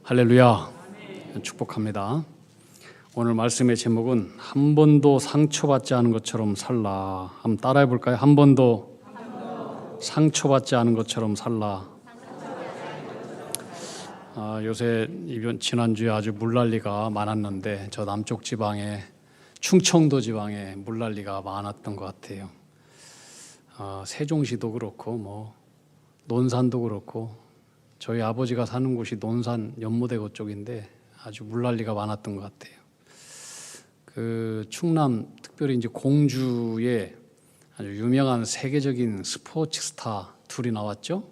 할렐루야. 축복합니다. 오늘 말씀의 제목은 한 번도 상처받지 않은 것처럼 살라. 한번 따라해 볼까요? 한 번도 상처받지 않은 것처럼 살라. 요새 지난주에 아주 물난리가 많았는데 저 남쪽 지방에 충청도 지방에 물난리가 많았던 것 같아요. 세종시도 그렇고 논산도 그렇고 저희 아버지가 사는 곳이 논산 연무대교 쪽인데 아주 물난리가 많았던 것 같아요. 그 충남 특별히 이제 공주에 아주 유명한 세계적인 스포츠 스타 둘이 나왔죠.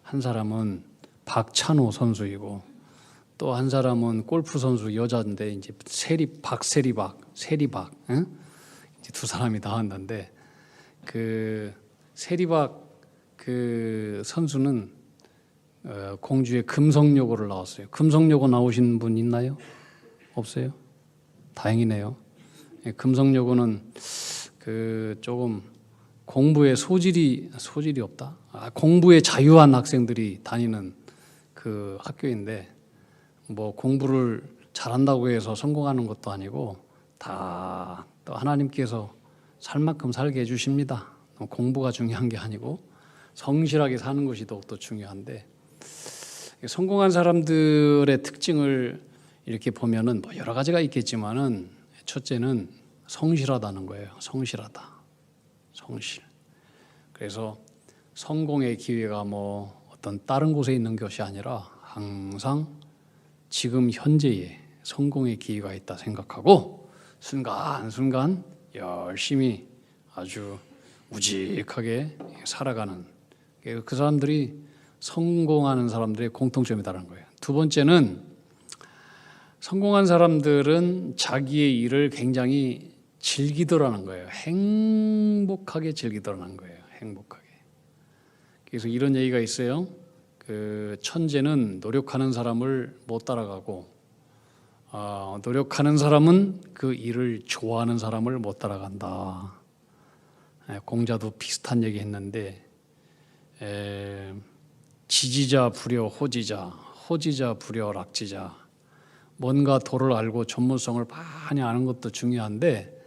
한 사람은 박찬호 선수이고 또 한 사람은 골프 선수 여자인데 이제 세리박 응? 이제 두 사람이 나왔는데 그 세리박 그 선수는 공주의 금성여고를 나왔어요. 금성여고 나오신 분 있나요? 없어요? 다행이네요. 금성여고는 그 조금 공부에 소질이 없다. 공부에 자유한 학생들이 다니는 그 학교인데 공부를 잘한다고 해서 성공하는 것도 아니고 다 또 하나님께서 살 만큼 살게 해주십니다. 공부가 중요한 게 아니고 성실하게 사는 것이 더욱더 중요한데 성공한 사람들의 특징을 이렇게 보면은 여러 가지가 있겠지만은 첫째는 성실하다는 거예요. 성실하다. 성실. 그래서 성공의 기회가 어떤 다른 곳에 있는 것이 아니라 항상 지금 현재에 성공의 기회가 있다 생각하고 순간순간 열심히 아주 우직하게 살아가는 그 사람들이 성공하는 사람들의 공통점이다라는 거예요. 두 번째는 성공한 사람들은 자기의 일을 굉장히 즐기더라는 거예요. 행복하게 즐기더라는 거예요. 행복하게. 그래서 이런 얘기가 있어요. 그 천재는 노력하는 사람을 못 따라가고 노력하는 사람은 그 일을 좋아하는 사람을 못 따라간다. 공자도 비슷한 얘기 했는데 지지자 부려 호지자, 호지자 부려 락지자. 뭔가 도를 알고 전문성을 많이 아는 것도 중요한데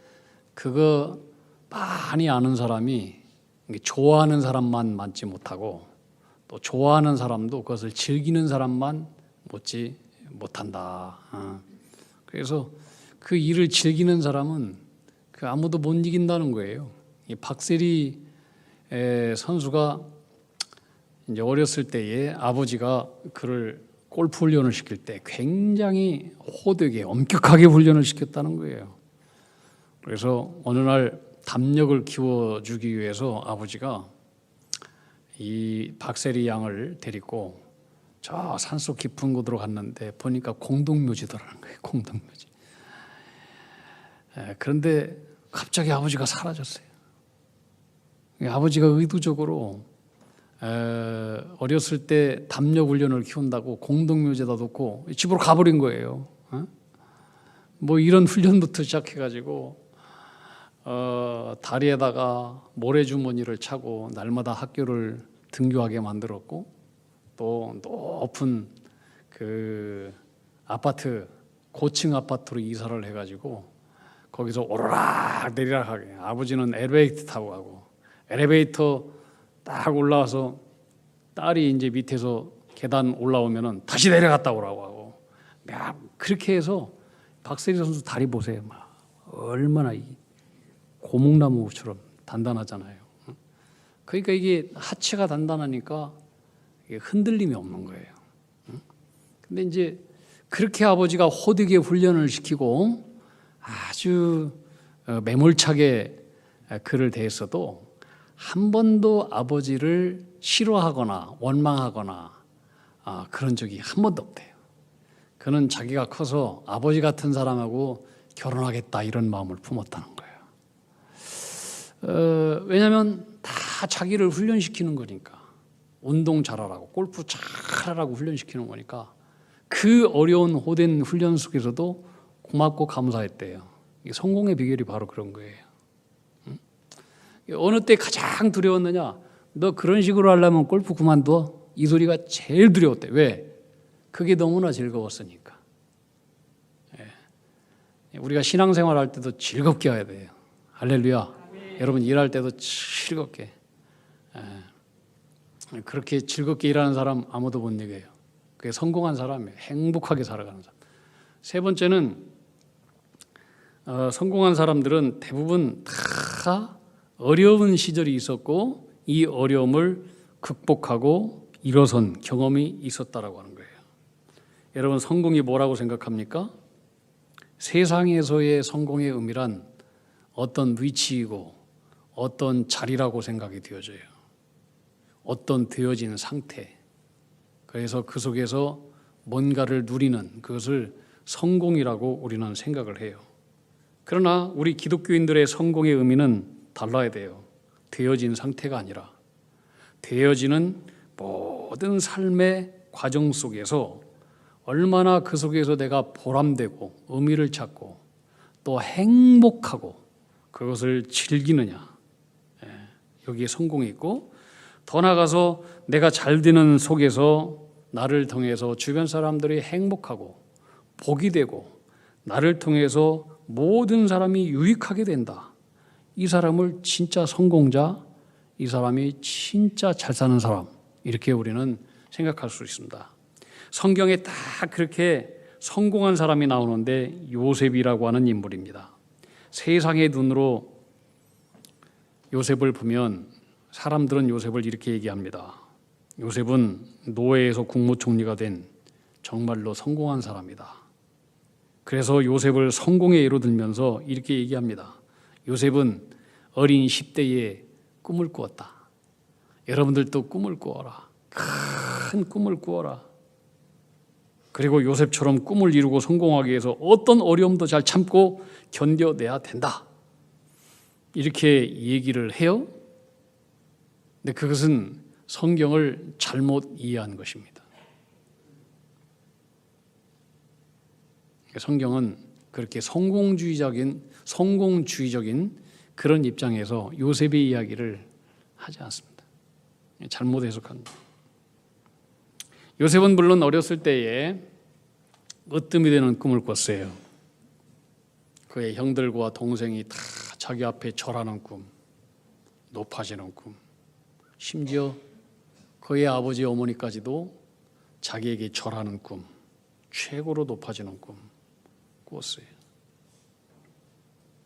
그거 많이 아는 사람이 좋아하는 사람만 맞지 못하고 또 좋아하는 사람도 그것을 즐기는 사람만 못지 못한다. 그래서 그 일을 즐기는 사람은 아무도 못 이긴다는 거예요. 이 박세리 선수가 이제 어렸을 때에 아버지가 그를 골프 훈련을 시킬 때 굉장히 호되게 엄격하게 훈련을 시켰다는 거예요. 그래서 어느 날 담력을 키워주기 위해서 아버지가 이 박세리 양을 데리고 저 산속 깊은 곳으로 갔는데 보니까 공동묘지더라는 거예요. 공동묘지. 그런데 갑자기 아버지가 사라졌어요. 아버지가 의도적으로 어렸을 때 담력 훈련을 키운다고 공동묘지에다 놓고 집으로 가버린 거예요. 이런 훈련부터 시작해가지고 다리에다가 모래주머니를 차고 날마다 학교를 등교하게 만들었고 또 높은 그 아파트 고층 아파트로 이사를 해가지고 거기서 오르락 내리락 하게 아버지는 엘리베이터 타고 가고 엘리베이터 딱 올라와서 딸이 이제 밑에서 계단 올라오면은 다시 내려갔다 오라고 하고 그렇게 해서 박세리 선수 다리 보세요. 얼마나 고목나무처럼 단단하잖아요. 그러니까 이게 하체가 단단하니까 흔들림이 없는 거예요. 근데 이제 그렇게 아버지가 호되게 훈련을 시키고 아주 매몰차게 그를 대했어도 한 번도 아버지를 싫어하거나 원망하거나 그런 적이 한 번도 없대요. 그는 자기가 커서 아버지 같은 사람하고 결혼하겠다 이런 마음을 품었다는 거예요. 왜냐하면 다 자기를 훈련시키는 거니까. 운동 잘하라고 골프 잘하라고 훈련시키는 거니까 그 어려운 호된 훈련 속에서도 고맙고 감사했대요. 성공의 비결이 바로 그런 거예요. 어느 때 가장 두려웠느냐? 너 그런 식으로 하려면 골프 그만둬. 이 소리가 제일 두려웠대. 왜? 그게 너무나 즐거웠으니까. 우리가 신앙생활 할 때도 즐겁게 해야 돼요. 할렐루야. 여러분 일할 때도 즐겁게. 그렇게 즐겁게 일하는 사람 아무도 못 이겨요. 그게 성공한 사람이에요. 행복하게 살아가는 사람. 세 번째는 성공한 사람들은 대부분 다 어려운 시절이 있었고 이 어려움을 극복하고 일어선 경험이 있었다라고 하는 거예요. 여러분 성공이 뭐라고 생각합니까? 세상에서의 성공의 의미란 어떤 위치이고 어떤 자리라고 생각이 되어져요. 어떤 되어진 상태. 그래서 그 속에서 뭔가를 누리는 그것을 성공이라고 우리는 생각을 해요. 그러나 우리 기독교인들의 성공의 의미는 달라야 돼요. 되어진 상태가 아니라 되어지는 모든 삶의 과정 속에서 얼마나 그 속에서 내가 보람되고 의미를 찾고 또 행복하고 그것을 즐기느냐. 여기에 성공이 있고 더 나아가서 내가 잘 되는 속에서 나를 통해서 주변 사람들이 행복하고 복이 되고 나를 통해서 모든 사람이 유익하게 된다. 이 사람을 진짜 성공자, 이 사람이 진짜 잘 사는 사람 이렇게 우리는 생각할 수 있습니다. 성경에 딱 그렇게 성공한 사람이 나오는데 요셉이라고 하는 인물입니다. 세상의 눈으로 요셉을 보면 사람들은 요셉을 이렇게 얘기합니다. 요셉은 노예에서 국무총리가 된 정말로 성공한 사람이다. 그래서 요셉을 성공의 예로 들면서 이렇게 얘기합니다. 요셉은 어린 10대에 꿈을 꾸었다. 여러분들도 꿈을 꾸어라. 큰 꿈을 꾸어라. 그리고 요셉처럼 꿈을 이루고 성공하기 위해서 어떤 어려움도 잘 참고 견뎌내야 된다. 이렇게 얘기를 해요. 근데 그것은 성경을 잘못 이해한 것입니다. 성경은 그렇게 성공주의적인 그런 입장에서 요셉의 이야기를 하지 않습니다. 잘못 해석합니다. 요셉은 물론 어렸을 때에 으뜸이 되는 꿈을 꿨어요. 그의 형들과 동생이 다 자기 앞에 절하는 꿈, 높아지는 꿈, 심지어 그의 아버지 어머니까지도 자기에게 절하는 꿈, 최고로 높아지는 꿈 꾸었어요.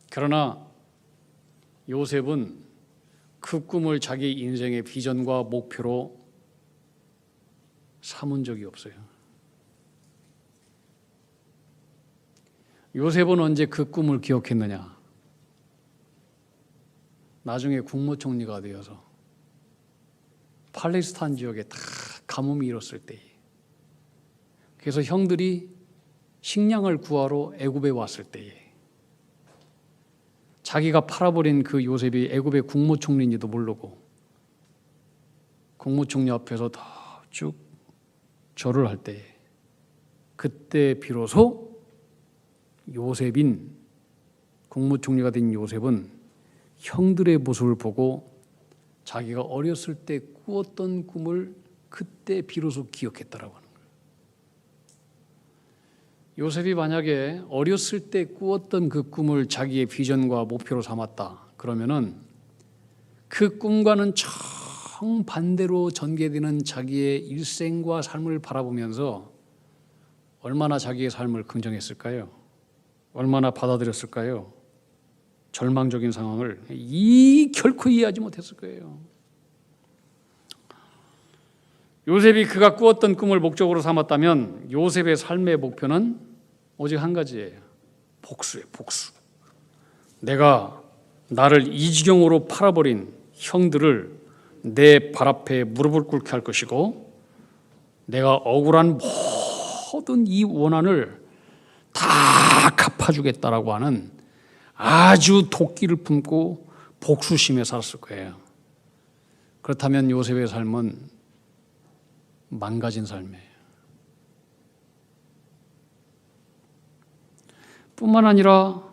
그러나 요셉은 그 꿈을 자기 인생의 비전과 목표로 삼은 적이 없어요. 요셉은 언제 그 꿈을 기억했느냐? 나중에 국무총리가 되어서 팔레스타인 지역에 다 가뭄이 일었을 때에 그래서 형들이 식량을 구하러 애굽에 왔을 때에 자기가 팔아버린 그 요셉이 애굽의 국무총리인지도 모르고 국무총리 앞에서 다 쭉 절을 할 때에 그때 비로소 요셉인 국무총리가 된 요셉은 형들의 모습을 보고 자기가 어렸을 때 꾸었던 꿈을 그때 비로소 기억했다라고 하는 거예요. 요셉이 만약에 어렸을 때 꾸었던 그 꿈을 자기의 비전과 목표로 삼았다 그러면은 그 꿈과는 정반대로 전개되는 자기의 일생과 삶을 바라보면서 얼마나 자기의 삶을 긍정했을까요? 얼마나 받아들였을까요? 절망적인 상황을 결코 이해하지 못했을 거예요. 요셉이 그가 꾸었던 꿈을 목적으로 삼았다면 요셉의 삶의 목표는 오직 한 가지예요. 복수예요, 복수. 내가 나를 이 지경으로 팔아버린 형들을 내 발 앞에 무릎을 꿇게 할 것이고 내가 억울한 모든 이 원한을 다 갚아주겠다라고 하는 아주 도끼를 품고 복수심에 살았을 거예요. 그렇다면 요셉의 삶은 망가진 삶이에요. 뿐만 아니라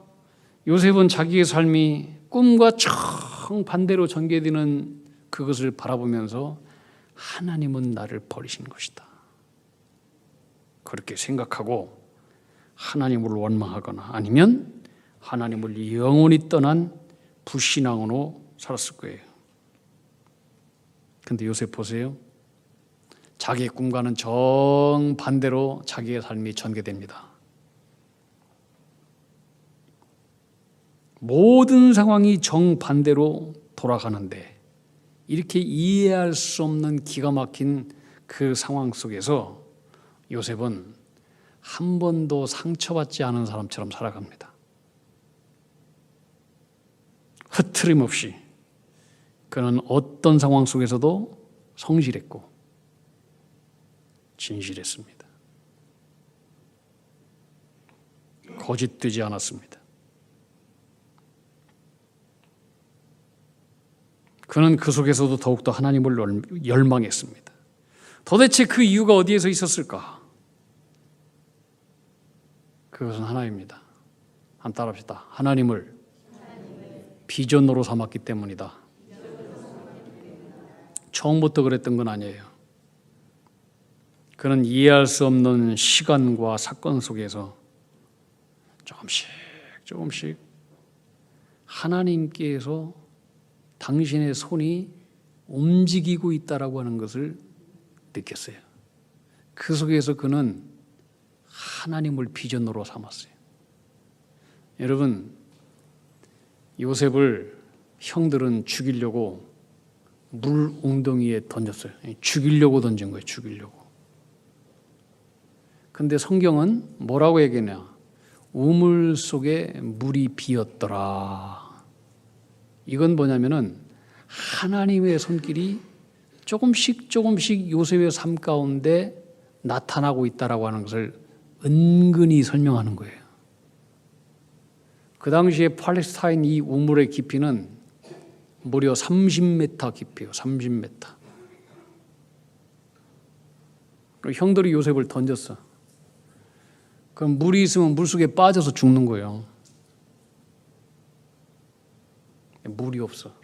요셉은 자기의 삶이 꿈과 정반대로 전개되는 그것을 바라보면서 하나님은 나를 버리신 것이다. 그렇게 생각하고 하나님을 원망하거나 아니면 하나님을 영원히 떠난 불신앙으로 살았을 거예요. 근데 요셉 보세요. 자기의 꿈과는 정반대로 자기의 삶이 전개됩니다. 모든 상황이 정반대로 돌아가는데 이렇게 이해할 수 없는 기가 막힌 그 상황 속에서 요셉은 한 번도 상처받지 않은 사람처럼 살아갑니다. 흐트림 없이 그는 어떤 상황 속에서도 성실했고 진실했습니다. 거짓되지 않았습니다. 그는 그 속에서도 더욱더 하나님을 열망했습니다. 도대체 그 이유가 어디에서 있었을까? 그것은 하나입니다. 한번 따라합시다. 하나님을 비전으로 삼았기 때문이다. 처음부터 그랬던 건 아니에요. 그는 이해할 수 없는 시간과 사건 속에서 조금씩 하나님께서 당신의 손이 움직이고 있다라고 하는 것을 느꼈어요. 그 속에서 그는 하나님을 비전으로 삼았어요. 여러분, 요셉을 형들은 죽이려고 물 웅덩이에 던졌어요. 죽이려고 던진 거예요. 죽이려고. 근데 성경은 뭐라고 얘기하냐? 우물 속에 물이 비었더라. 이건 뭐냐면은 하나님의 손길이 조금씩 요셉의 삶 가운데 나타나고 있다라고 하는 것을 은근히 설명하는 거예요. 그 당시에 팔레스타인 이 우물의 깊이는 무려 30m 깊이에요. 30m. 형들이 요셉을 던졌어. 그럼 물이 있으면 물속에 빠져서 죽는 거예요. 물이 없어.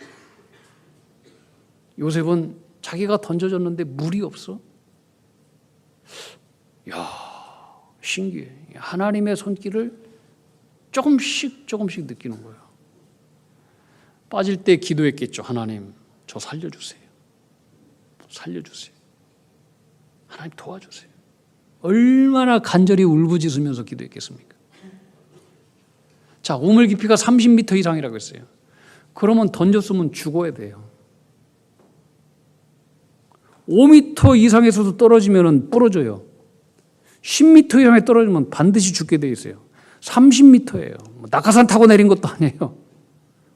요셉은 자기가 던져졌는데 물이 없어. 야, 신기해. 하나님의 손길을 조금씩 느끼는 거예요. 빠질 때 기도했겠죠. 하나님, 저 살려주세요. 살려주세요. 하나님 도와주세요. 얼마나 간절히 울부짖으면서 기도했겠습니까? 자, 우물 깊이가 30m 이상이라고 했어요. 그러면 던졌으면 죽어야 돼요. 5m 이상에서도 떨어지면 부러져요. 10m 이상에 떨어지면 반드시 죽게 돼 있어요. 30m예요. 낙하산 타고 내린 것도 아니에요.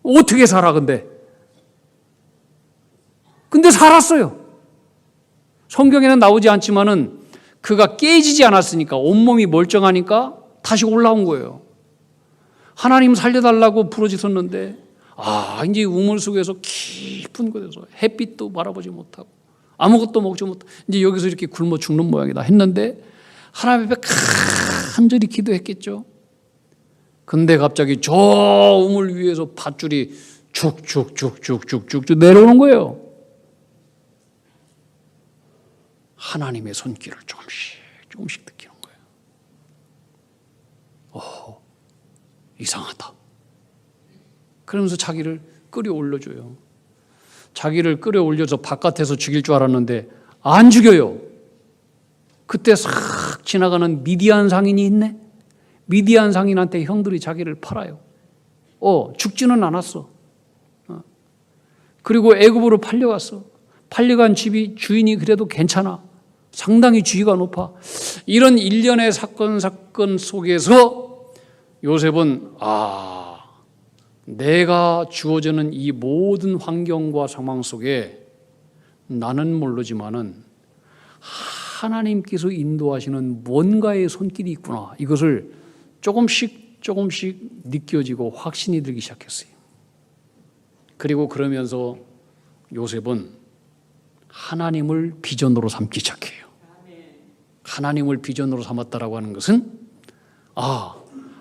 어떻게 살아 근데 살았어요. 성경에는 나오지 않지만은 그가 깨지지 않았으니까, 온몸이 멀쩡하니까 다시 올라온 거예요. 하나님 살려달라고 부르짖었는데 이제 우물 속에서 깊은 곳에서 햇빛도 바라보지 못하고 아무것도 먹지 못하고 이제 여기서 이렇게 굶어 죽는 모양이다 했는데 하나님 앞에 간절히 기도했겠죠. 근데 갑자기 저 우물 위에서 밧줄이 쭉쭉쭉쭉쭉쭉 내려오는 거예요. 하나님의 손길을 조금씩 느끼는 거예요. 이상하다. 그러면서 자기를 끌어올려줘요. 자기를 끌어올려서 바깥에서 죽일 줄 알았는데 안 죽여요. 그때 싹 지나가는 미디안 상인이 있네. 미디안 상인한테 형들이 자기를 팔아요. 죽지는 않았어. 그리고 애굽으로 팔려갔어. 팔려간 집이 주인이 그래도 괜찮아. 상당히 지위가 높아. 이런 일련의 사건 속에서 요셉은 내가 주어지는 이 모든 환경과 상황 속에 나는 모르지만은 하나님께서 인도하시는 뭔가의 손길이 있구나. 이것을 조금씩 느껴지고 확신이 들기 시작했어요. 그리고 그러면서 요셉은 하나님을 비전으로 삼기 시작해요. 하나님을 비전으로 삼았다라고 하는 것은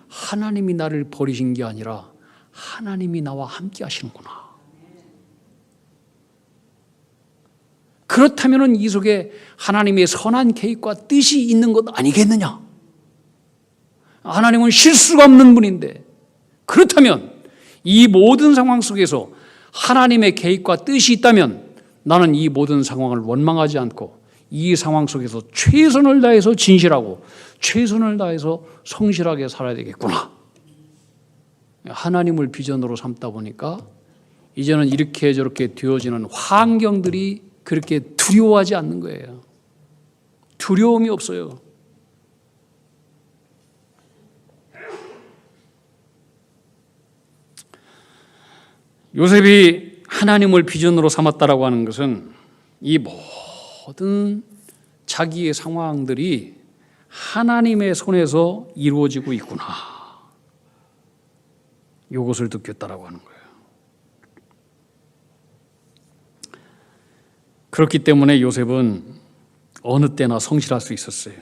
하나님이 나를 버리신 게 아니라 하나님이 나와 함께 하시는구나. 그렇다면 이 속에 하나님의 선한 계획과 뜻이 있는 것 아니겠느냐? 하나님은 실수가 없는 분인데, 그렇다면 이 모든 상황 속에서 하나님의 계획과 뜻이 있다면 나는 이 모든 상황을 원망하지 않고 이 상황 속에서 최선을 다해서 진실하고 최선을 다해서 성실하게 살아야 되겠구나. 하나님을 비전으로 삼다 보니까 이제는 이렇게 저렇게 되어지는 환경들이 그렇게 두려워하지 않는 거예요. 두려움이 없어요. 요셉이 하나님을 비전으로 삼았다라고 하는 것은 이 모든 자기의 상황들이 하나님의 손에서 이루어지고 있구나, 이것을 느꼈다라고 하는 거예요. 그렇기 때문에 요셉은 어느 때나 성실할 수 있었어요.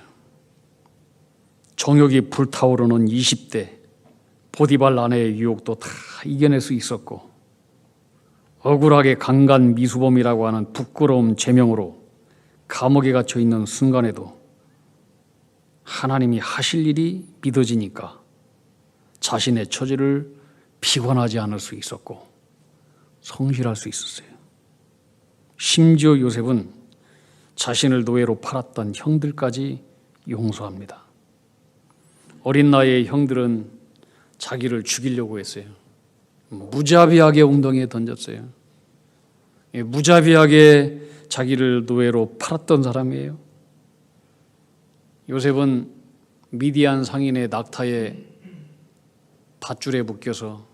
정욕이 불타오르는 20대 보디발 아내의 유혹도 다 이겨낼 수 있었고, 억울하게 강간 미수범이라고 하는 부끄러움 제명으로 감옥에 갇혀 있는 순간에도 하나님이 하실 일이 믿어지니까 자신의 처지를 비관하지 않을 수 있었고 성실할 수 있었어요. 심지어 요셉은 자신을 노예로 팔았던 형들까지 용서합니다. 어린 나이의 형들은 자기를 죽이려고 했어요. 무자비하게 웅덩이에 던졌어요. 무자비하게 자기를 노예로 팔았던 사람이에요. 요셉은 미디안 상인의 낙타에 밧줄에 묶여서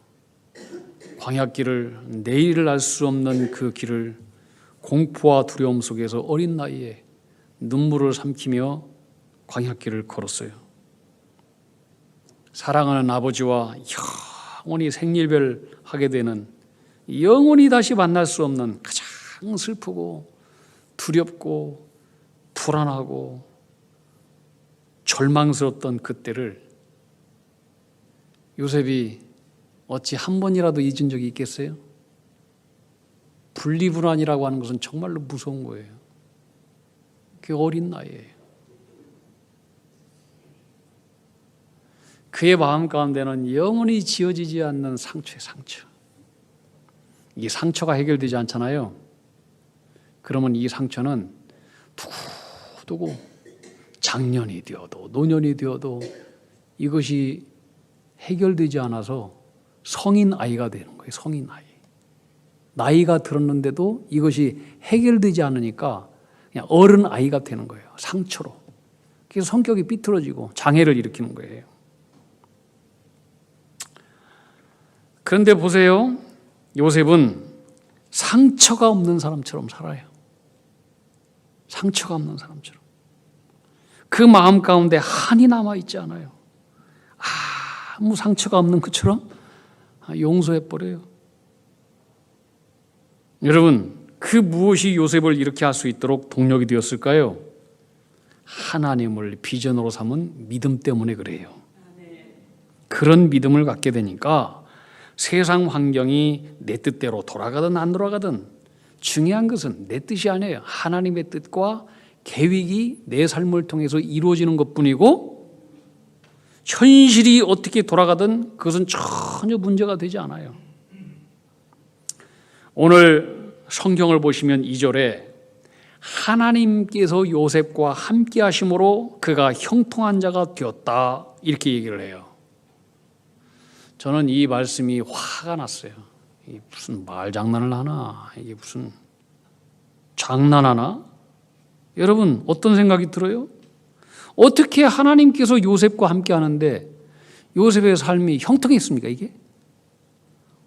광야길을, 내일을 알 수 없는 그 길을 공포와 두려움 속에서 어린 나이에 눈물을 삼키며 광야길을 걸었어요. 사랑하는 아버지와 영원히 생일별하게 되는, 영원히 다시 만날 수 없는 가장 슬프고 두렵고 불안하고 절망스럽던 그때를 요셉이 어찌 한 번이라도 잊은 적이 있겠어요? 분리불안이라고 하는 것은 정말로 무서운 거예요. 그 어린 나이에 그의 마음 가운데는 영원히 지워지지 않는 상처의 상처. 이 상처가 해결되지 않잖아요. 그러면 이 상처는 두고두고 장년이 되어도 노년이 되어도 이것이 해결되지 않아서 성인 아이가 되는 거예요. 성인 아이. 나이가 들었는데도 이것이 해결되지 않으니까 그냥 어른 아이가 되는 거예요. 상처로. 그래서 성격이 삐뚤어지고 장애를 일으키는 거예요. 그런데 보세요. 요셉은 상처가 없는 사람처럼 살아요. 상처가 없는 사람처럼. 그 마음 가운데 한이 남아있지 않아요. 아무 상처가 없는 것처럼 용서해버려요. 여러분, 그 무엇이 요셉을 이렇게 할 수 있도록 동력이 되었을까요? 하나님을 비전으로 삼은 믿음 때문에 그래요. 그런 믿음을 갖게 되니까 세상 환경이 내 뜻대로 돌아가든 안 돌아가든 중요한 것은 내 뜻이 아니에요. 하나님의 뜻과 계획이 내 삶을 통해서 이루어지는 것뿐이고, 현실이 어떻게 돌아가든 그것은 전혀 문제가 되지 않아요. 오늘 성경을 보시면 2절에 하나님께서 요셉과 함께 하심으로 그가 형통한 자가 되었다, 이렇게 얘기를 해요. 저는 이 말씀이 화가 났어요. 이게 무슨 말장난을 하나? 이게 무슨 장난하나? 여러분, 어떤 생각이 들어요? 어떻게 하나님께서 요셉과 함께 하는데 요셉의 삶이 형통했습니까? 이게?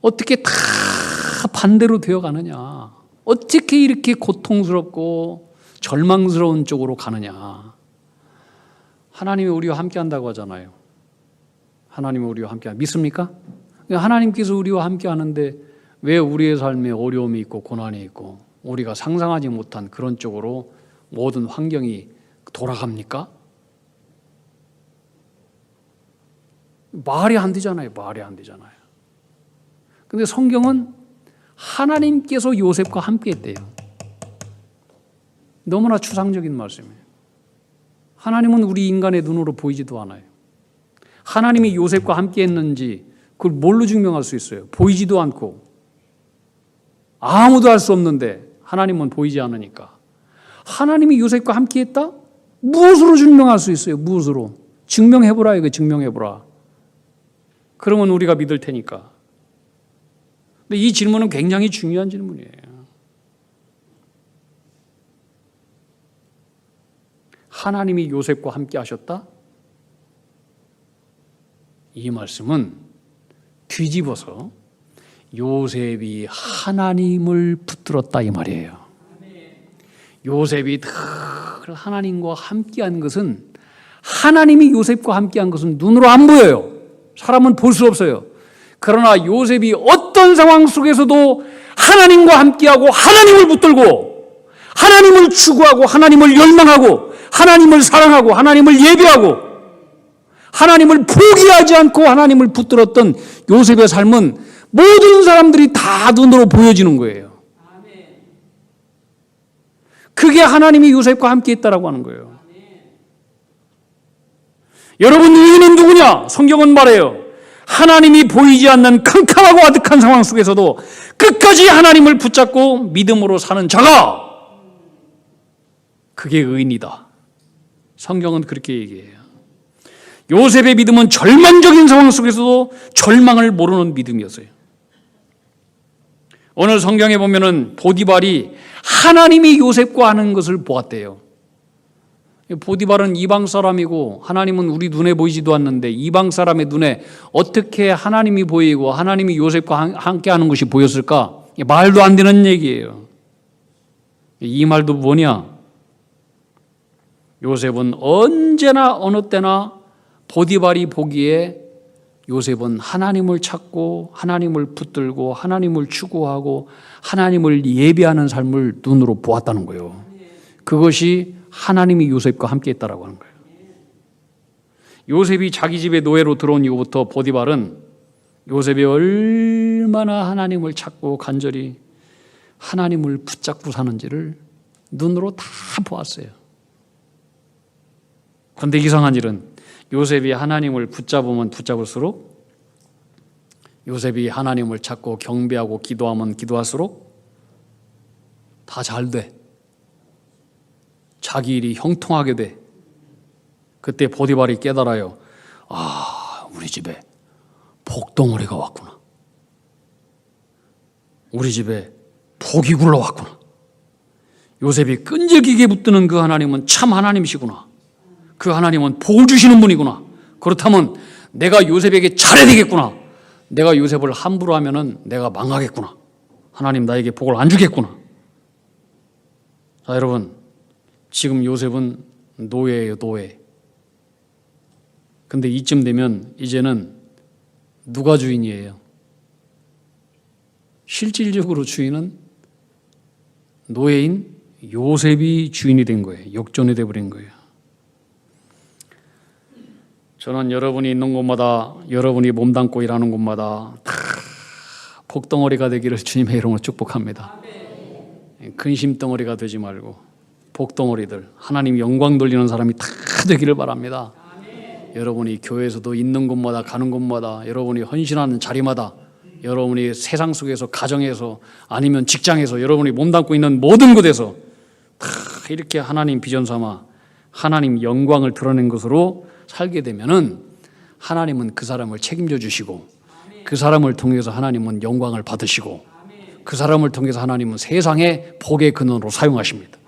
어떻게 다 반대로 되어가느냐? 어떻게 이렇게 고통스럽고 절망스러운 쪽으로 가느냐? 하나님이 우리와 함께 한다고 하잖아요. 하나님이 우리와 함께 믿습니까? 하나님께서 우리와 함께 하는데 왜 우리의 삶에 어려움이 있고 고난이 있고 우리가 상상하지 못한 그런 쪽으로 모든 환경이 돌아갑니까? 말이 안 되잖아요. 말이 안 되잖아요. 근데 성경은 하나님께서 요셉과 함께 했대요. 너무나 추상적인 말씀이에요. 하나님은 우리 인간의 눈으로 보이지도 않아요. 하나님이 요셉과 함께 했는지 그걸 뭘로 증명할 수 있어요? 보이지도 않고 아무도 알 수 없는데 하나님은 보이지 않으니까. 하나님이 요셉과 함께 했다? 무엇으로 증명할 수 있어요? 무엇으로? 증명해보라, 이거 증명해보라. 그러면 우리가 믿을 테니까. 근데 이 질문은 굉장히 중요한 질문이에요. 하나님이 요셉과 함께 하셨다? 이 말씀은 뒤집어서 요셉이 하나님을 붙들었다 이 말이에요. 요셉이 늘 하나님과 함께한 것은, 하나님이 요셉과 함께한 것은 눈으로 안 보여요. 사람은 볼 수 없어요. 그러나 요셉이 어떤 상황 속에서도 하나님과 함께하고 하나님을 붙들고 하나님을 추구하고 하나님을 열망하고 하나님을 사랑하고 하나님을 예배하고 하나님을 포기하지 않고 하나님을 붙들었던 요셉의 삶은 모든 사람들이 다 눈으로 보여지는 거예요. 그게 하나님이 요셉과 함께 했다라고 하는 거예요. 여러분, 의인은 누구냐? 성경은 말해요. 하나님이 보이지 않는 캄캄하고 아득한 상황 속에서도 끝까지 하나님을 붙잡고 믿음으로 사는 자가, 그게 의인이다. 성경은 그렇게 얘기해요. 요셉의 믿음은 절망적인 상황 속에서도 절망을 모르는 믿음이었어요. 오늘 성경에 보면은 보디발이 하나님이 요셉과 하는 것을 보았대요. 보디발은 이방 사람이고 하나님은 우리 눈에 보이지도 않는데 이방 사람의 눈에 어떻게 하나님이 보이고 하나님이 요셉과 함께 하는 것이 보였을까? 말도 안 되는 얘기예요. 이 말도 뭐냐? 요셉은 언제나 어느 때나 보디발이 보기에 요셉은 하나님을 찾고 하나님을 붙들고 하나님을 추구하고 하나님을 예배하는 삶을 눈으로 보았다는 거예요. 그것이 하나님이 요셉과 함께 했다라고 하는 거예요. 요셉이 자기 집에 노예로 들어온 이후부터 보디발은 요셉이 얼마나 하나님을 찾고 간절히 하나님을 붙잡고 사는지를 눈으로 다 보았어요. 그런데 이상한 일은 요셉이 하나님을 붙잡으면 붙잡을수록, 요셉이 하나님을 찾고 경배하고 기도하면 기도할수록 다 잘 돼. 자기 일이 형통하게 돼. 그때 보디발이 깨달아요. 아, 우리 집에 복덩어리가 왔구나. 우리 집에 복이 굴러왔구나. 요셉이 끈질기게 붙드는 그 하나님은 참 하나님이시구나. 그 하나님은 복을 주시는 분이구나. 그렇다면 내가 요셉에게 잘해야 되겠구나. 내가 요셉을 함부로 하면은 내가 망하겠구나. 하나님 나에게 복을 안 주겠구나. 자, 여러분, 지금 요셉은 노예예요, 노예. 근데 이쯤 되면 이제는 누가 주인이에요? 실질적으로 주인은 노예인 요셉이 주인이 된 거예요. 역전이 돼버린 거예요. 저는 여러분이 있는 곳마다, 여러분이 몸담고 일하는 곳마다 다 복덩어리가 되기를 주님의 이름으로 축복합니다. 근심덩어리가 되지 말고 복덩어리들, 하나님 영광 돌리는 사람이 다 되기를 바랍니다. 여러분이 교회에서도 있는 곳마다 가는 곳마다, 여러분이 헌신하는 자리마다, 여러분이 세상 속에서, 가정에서, 아니면 직장에서, 여러분이 몸담고 있는 모든 곳에서 다 이렇게 하나님 비전 삼아 하나님 영광을 드러낸 것으로 살게 되면은 하나님은 그 사람을 책임져 주시고, 그 사람을 통해서 하나님은 영광을 받으시고, 그 사람을 통해서 하나님은 세상의 복의 근원으로 사용하십니다.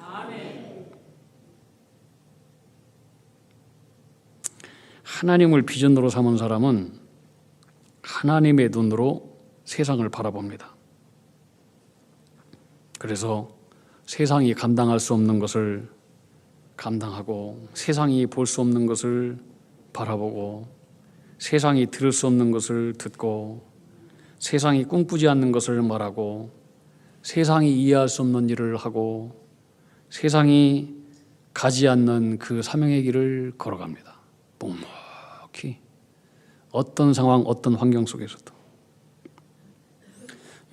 하나님을 비전으로 삼은 사람은 하나님의 눈으로 세상을 바라봅니다. 그래서 세상이 감당할 수 없는 것을 감당하고, 세상이 볼 수 없는 것을 바라보고, 세상이 들을 수 없는 것을 듣고, 세상이 꿈꾸지 않는 것을 말하고, 세상이 이해할 수 없는 일을 하고, 세상이 가지 않는 그 사명의 길을 걸어갑니다. 묵묵히 어떤 상황, 어떤 환경 속에서도.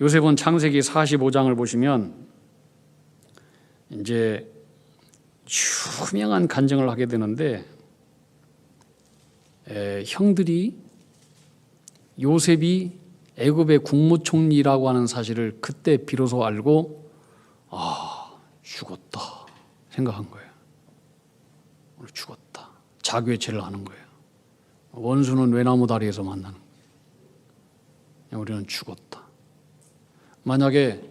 요셉은 창세기 45장을 보시면 이제 유명한 간증을 하게 되는데 형들이 요셉이 애굽의 국무총리라고 하는 사실을 그때 비로소 알고 죽었다 생각한 거예요. 오늘 죽었다. 자교회체를 하는 거예요. 원수는 외나무 다리에서 만나는 거예요. 우리는 죽었다. 만약에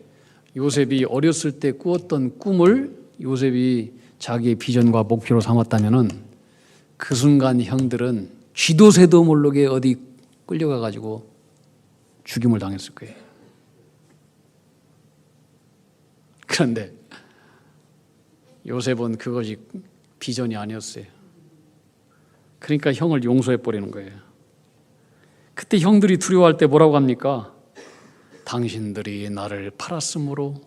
요셉이 어렸을 때 꾸었던 꿈을 요셉이 자기의 비전과 목표로 삼았다면은 그 순간 형들은 쥐도 새도 모르게 어디 끌려가 가지고 죽임을 당했을 거예요. 그런데 요셉은 그것이 비전이 아니었어요. 그러니까 형을 용서해 버리는 거예요. 그때 형들이 두려워할 때 뭐라고 합니까? 당신들이 나를 팔았으므로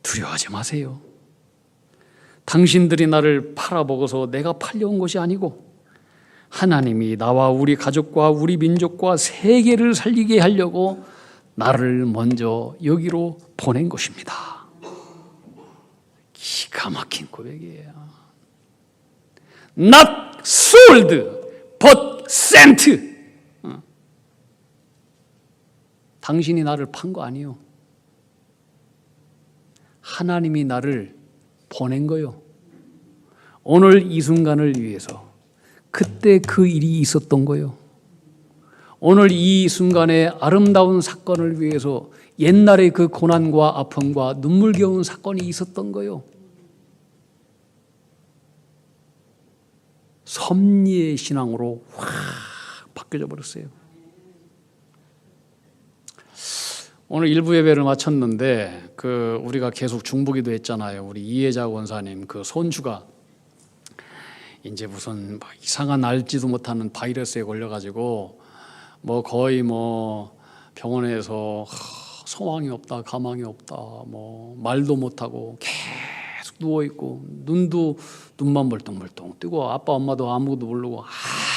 두려워하지 마세요. 당신들이 나를 팔아먹어서 내가 팔려온 것이 아니고 하나님이 나와 우리 가족과 우리 민족과 세계를 살리게 하려고 나를 먼저 여기로 보낸 것입니다. 기가 막힌 고백이에요. Not sold, but sent. 당신이 나를 판 거 아니에요. 하나님이 나를 보낸 거요. 오늘 이 순간을 위해서 그때 그 일이 있었던 거요. 오늘 이 순간의 아름다운 사건을 위해서 옛날의 그 고난과 아픔과 눈물겨운 사건이 있었던 거요. 섭리의 신앙으로 확 바뀌어져 버렸어요. 오늘 일부 예배를 마쳤는데 우리가 계속 중보기도 했잖아요. 우리 이혜자 원사님 그 손주가 이제 무슨 이상한 알지도 못하는 바이러스에 걸려가지고 거의 병원에서 소망이 없다, 가망이 없다, 말도 못하고 계속 누워 있고 눈만 벌떡벌떡 뜨고 아빠 엄마도 아무것도 모르고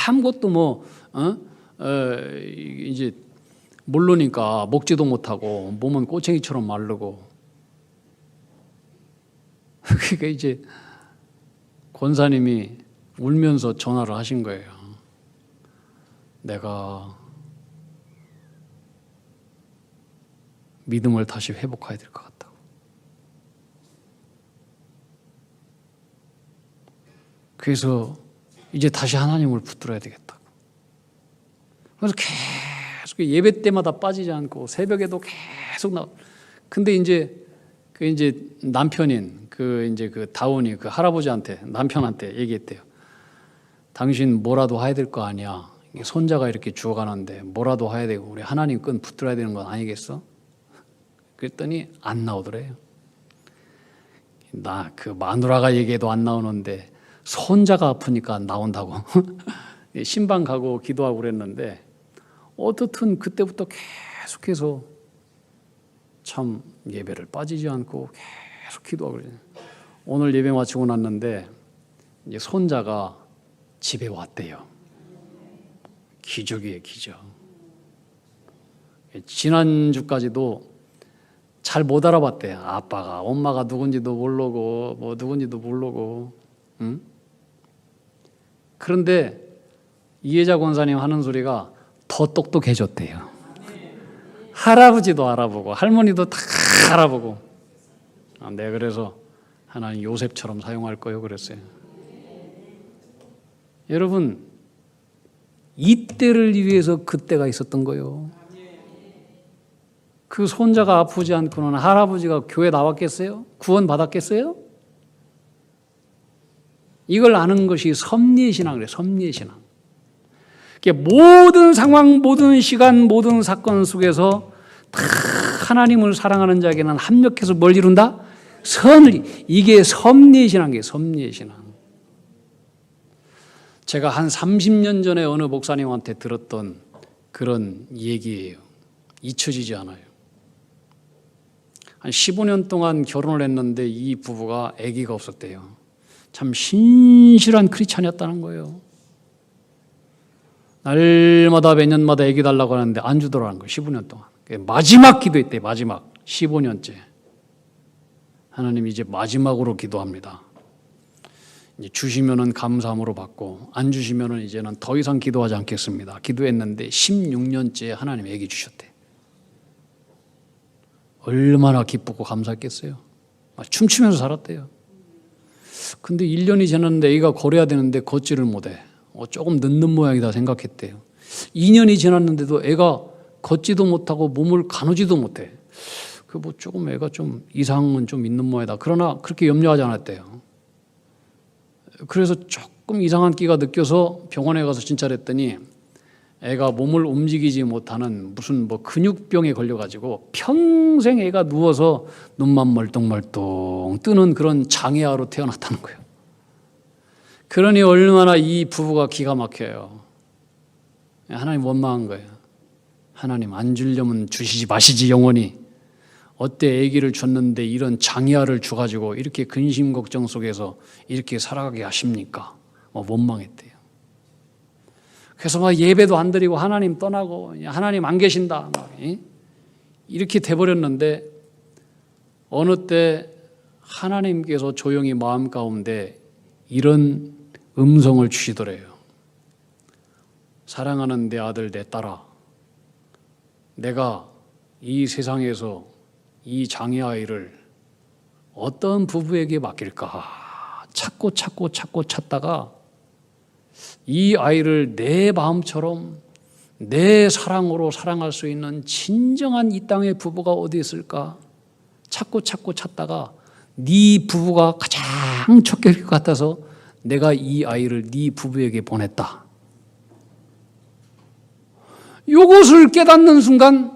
아무것도 이제 모르니까 먹지도 못하고 몸은 꼬챙이처럼 마르고 그러니까 이제 권사님이 울면서 전화를 하신 거예요. 내가 믿음을 다시 회복해야 될 것 같다고. 그래서 이제 다시 하나님을 붙들어야 되겠다고. 그래서 계속 예배 때마다 빠지지 않고 새벽에도 계속 근데 이제 남편인 그 다운이 그 할아버지한테 남편한테 얘기했대요. 당신 뭐라도 해야 될 거 아니야. 손자가 이렇게 죽어가는데 뭐라도 해야 되고 우리 하나님 끈 붙들어야 되는 건 아니겠어? 그랬더니 안 나오더래요. 나 그 마누라가 얘기해도 안 나오는데 손자가 아프니까 나온다고. 신방 가고 기도하고 그랬는데 어떻든 그때부터 계속해서 참 예배를 빠지지 않고 계속 기도하고 그래요. 오늘 예배 마치고 났는데 이제 손자가 집에 왔대요. 기적이에요, 기적. 지난주까지도 잘 못 알아봤대요. 아빠가 엄마가 누군지도 모르고 누군지도 모르고. 응? 그런데 이혜자 권사님 하는 소리가 더 똑똑해졌대요. 할아버지도 알아보고 할머니도 다 알아보고. 네, 그래서 하나님 요셉처럼 사용할 거요 그랬어요. 여러분, 이때를 위해서 그때가 있었던 거예요. 그 손자가 아프지 않고는 할아버지가 교회 나왔겠어요? 구원 받았겠어요? 이걸 아는 것이 섭리의 신앙이래요. 섭리의 신앙. 모든 상황, 모든 시간, 모든 사건 속에서 다 하나님을 사랑하는 자에게는 합력해서 뭘 이룬다? 선을. 이게 섭리의 신앙이에요. 섭리의 신앙. 제가 한 30년 전에 어느 목사님한테 들었던 그런 얘기예요. 잊혀지지 않아요. 한 15년 동안 결혼을 했는데 이 부부가 아기가 없었대요. 참 신실한 크리스찬이었다는 거예요. 날마다 매년마다 아기 달라고 하는데 안 주더라는 거예요. 15년 동안. 마지막 기도했대요. 마지막 15년째. 하나님 이제 마지막으로 기도합니다. 이제 주시면은 감사함으로 받고 안 주시면은 이제는 더 이상 기도하지 않겠습니다. 기도했는데 16년째 하나님 애기 주셨대. 얼마나 기쁘고 감사했겠어요. 춤추면서 살았대요. 근데 1년이 지났는데 애기가 걸어야 되는데 걷지를 못해. 조금 늦는 모양이다 생각했대요. 2년이 지났는데도 애가 걷지도 못하고 몸을 가누지도 못해. 그 뭐 조금 애가 좀 이상은 좀 있는 모양이다. 그러나 그렇게 염려하지 않았대요. 그래서 조금 이상한 끼가 느껴서 병원에 가서 진찰을 했더니 애가 몸을 움직이지 못하는 무슨 뭐 근육병에 걸려가지고 평생 애가 누워서 눈만 멀뚱멀뚱 뜨는 그런 장애아로 태어났다는 거예요. 그러니 얼마나 이 부부가 기가 막혀요. 하나님 원망한 거예요. 하나님 안 주려면 주시지 마시지 영원히. 어때 아기를 줬는데 이런 장애아를 줘가지고 이렇게 근심 걱정 속에서 이렇게 살아가게 하십니까? 원망했대요. 그래서 막 예배도 안 드리고 하나님 떠나고 하나님 안 계신다 막 이렇게 돼버렸는데 어느 때 하나님께서 조용히 마음 가운데 이런 음성을 주시더래요. 사랑하는 내 아들 내 딸아, 내가 이 세상에서 이 장애아이를 어떤 부부에게 맡길까 찾고 찾다가 이 아이를 내 마음처럼 내 사랑으로 사랑할 수 있는 진정한 이 땅의 부부가 어디 있을까 찾고 찾다가 네 부부가 가장 적격일 것 같아서 내가 이 아이를 네 부부에게 보냈다. 이것을 깨닫는 순간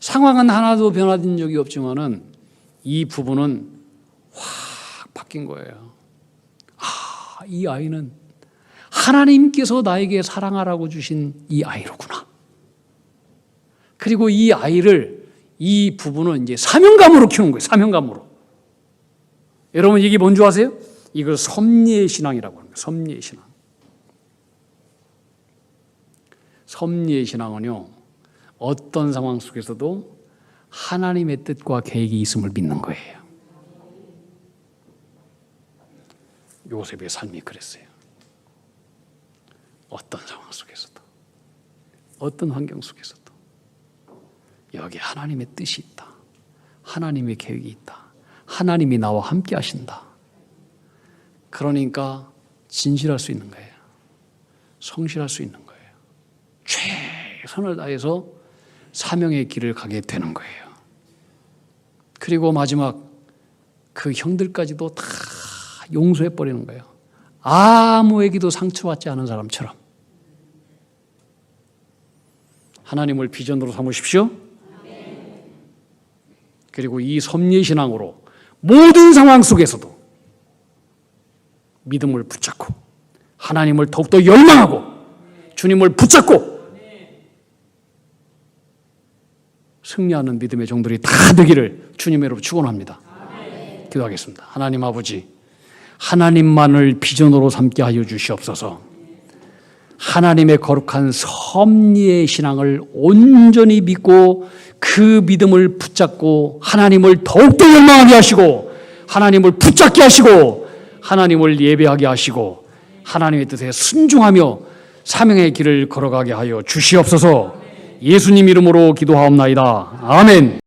상황은 하나도 변화된 적이 없지만은 이 부부는 확 바뀐 거예요. 이 아이는 하나님께서 나에게 사랑하라고 주신 이 아이로구나. 그리고 이 아이를 이 부부는 이제 사명감으로 키우는 거예요. 사명감으로. 여러분 이게 뭔지 아세요? 이걸 섭리의 신앙이라고 합니다. 섭리의 신앙. 섭리의 신앙은요, 어떤 상황 속에서도 하나님의 뜻과 계획이 있음을 믿는 거예요. 요셉의 삶이 그랬어요. 어떤 상황 속에서도, 어떤 환경 속에서도 여기 하나님의 뜻이 있다. 하나님의 계획이 있다. 하나님이 나와 함께 하신다. 그러니까 진실할 수 있는 거예요. 성실할 수 있는 거예요. 최선을 다해서 사명의 길을 가게 되는 거예요. 그리고 마지막 그 형들까지도 다 용서해 버리는 거예요. 아무에게도 상처받지 않은 사람처럼. 하나님을 비전으로 삼으십시오. 그리고 이 섭리의 신앙으로 모든 상황 속에서도 믿음을 붙잡고 하나님을 더욱더 열망하고 주님을 붙잡고 승리하는 믿음의 종들이 다 되기를 주님의 이름으로 축원합니다. 기도하겠습니다. 하나님 아버지, 하나님만을 비전으로 삼게 하여 주시옵소서. 하나님의 거룩한 섭리의 신앙을 온전히 믿고 그 믿음을 붙잡고 하나님을 더욱더 열망하게 하시고 하나님을 붙잡게 하시고 하나님을 예배하게 하시고 하나님의 뜻에 순종하며 사명의 길을 걸어가게 하여 주시옵소서. 예수님 이름으로 기도하옵나이다. 아멘.